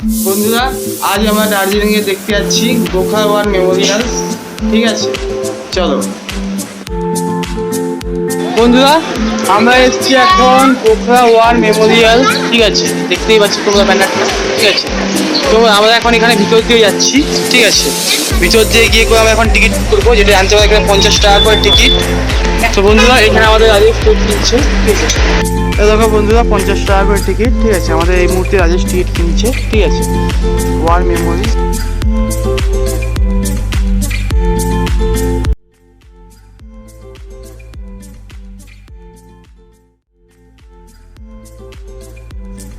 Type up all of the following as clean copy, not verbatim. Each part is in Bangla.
বন্ধুরা, আজ আমরা দার্জিলিংয়ে দেখতে যাচ্ছি গোখরা ওয়ার মেমোরিয়াল। ঠিক আছে, চলো বন্ধুরা, আমরা এসেছি এখন গোখরা ওয়ার মেমোরিয়াল। ঠিক আছে, দেখতেই পাচ্ছি তোমরা ব্যানারটা। ঠিক আছে, তো আমরা এখন এখানে ভিতর দিয়ে যাচ্ছি। ঠিক আছে, ভিতর দিয়ে গিয়ে করে আমরা এখন টিকিট করবো, যেটা জানতে পারি এখানে 50 টাকা করে টিকিট। তো বন্ধুরা, এখানে আমাদের রাজেশ টিকিট কিনছে। ঠিক আছে, দেখো বন্ধুরা, 50 টাকা করে টিকিট। ঠিক আছে, আমাদের এই মুহূর্তে রাজেশ টিকিট কিনছে। ঠিক আছে, ওয়ার মেমোরি।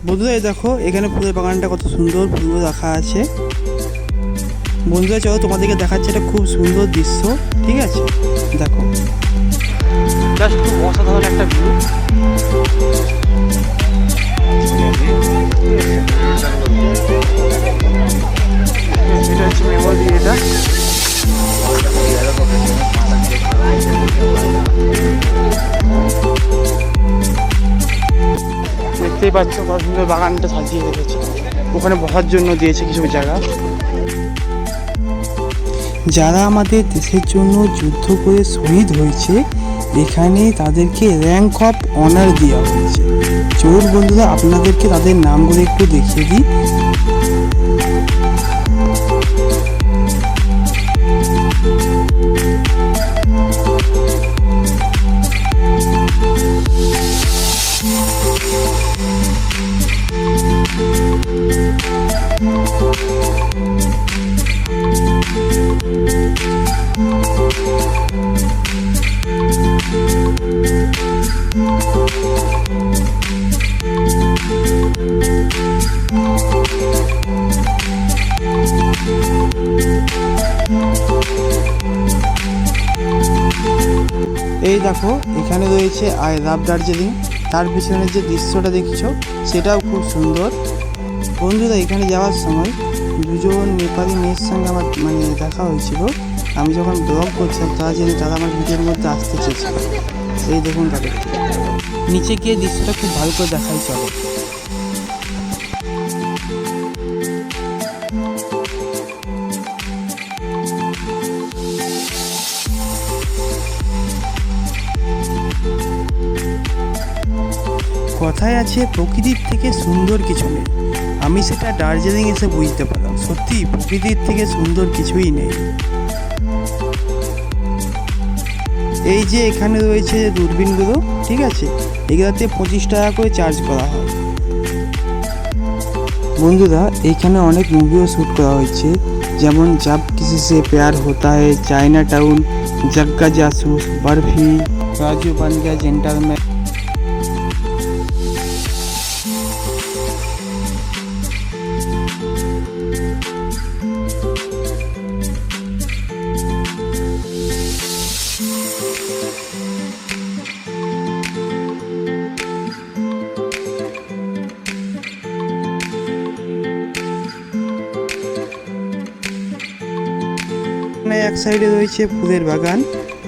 বন্ধুরা, এই দেখো এখানে ফুলের বাগানটা কত সুন্দর, ফুলও রাখা আছে। বন্ধুরা চলো তোমাদেরকে দেখাচ্ছে, এটা খুব সুন্দর দৃশ্য। ঠিক আছে, দেখো জাস্ট খুব অসাধারণ একটা ভিউ। এটা হচ্ছে মেমোরি। এটা দেখতেই পাচ্ছ কত সুন্দর বাগানটা সাজিয়ে রেখেছে। ওখানে বসার জন্য দিয়েছে কিছু জায়গা। যারা আমাদের দেশের জন্য যুদ্ধ করে শহীদ হয়েছে, এখানে তাদেরকে র্যাঙ্ক অফ অনার দেওয়া হয়েছে। চলুন বন্ধুরা, আপনাদেরকে তাদের নামগুলো একটু দেখিয়ে দিই। এই দেখো এখানে রয়েছে আই লাভ দার্জিলিং। তার পিছনে যে দৃশ্যটা দেখছো সেটাও খুব সুন্দর। বন্ধুরা, এখানে যাওয়ার সময় দুজন নেপালি মেয়ের সঙ্গে আমার দেখা হয়েছিল। আমি যখন ব্লগ করছিলাম তারা আমার ভিডিওর মধ্যে আসতে চেয়েছিল। এই দেখুন তাদের নিচে গিয়ে দৃশ্যটা খুব ভালো করে দেখাই চলে। কথায় আছে প্রকৃতির থেকে সুন্দর কিছু নেই। আমি সেটা দার্জিলিং এসে বুঝতে পারলাম, সত্যি প্রকৃতির থেকে সুন্দর কিছুই নেই। এই যে এখানে রয়েছে দূরবীনগুলো, ঠিক আছে, এগুলোতে 25 টাকা করে চার্জ করা হয়। বন্ধুরা, এইখানে অনেক মুভিও শ্যুট করা হয়েছে, যেমন জব কিসি সে Pyaar Hota Hai, Chinatown, Jagga Jasoos, Barfi, Raju Ban Gaya gentleman. এক সাইডে রয়েছে ফুলের বাগান,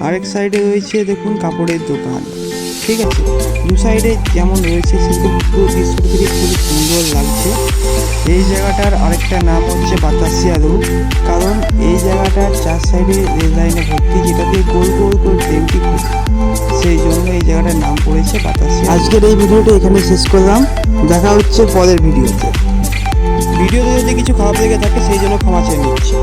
আরেক সাইডে রয়েছে দেখুন কাপড়ের দোকান। ঠিক আছে, দু সাইডে যেমন রয়েছে সেরকম পুরো দৃশ্যটা থেকে খুবই সুন্দর লাগছে। এই জায়গাটার আরেকটা নাম হচ্ছে বাতাসিয়া রোড, কারণ এই জায়গাটার চার সাইডে রেল লাইনে ভর্তি, যেটাতে গোল গোল করে ট্রেনটি ঘুরে, সেই জন্য এই জায়গাটার নাম পড়েছে বাতাসিয়া। আজকের এই ভিডিওটা এখানে শেষ করলাম, দেখা হচ্ছে পরের ভিডিওতে। ভিডিওতে যদি কিছু খারাপ লেগে থাকে সেই জন্য ক্ষমা চেয়ে নিচ্ছি।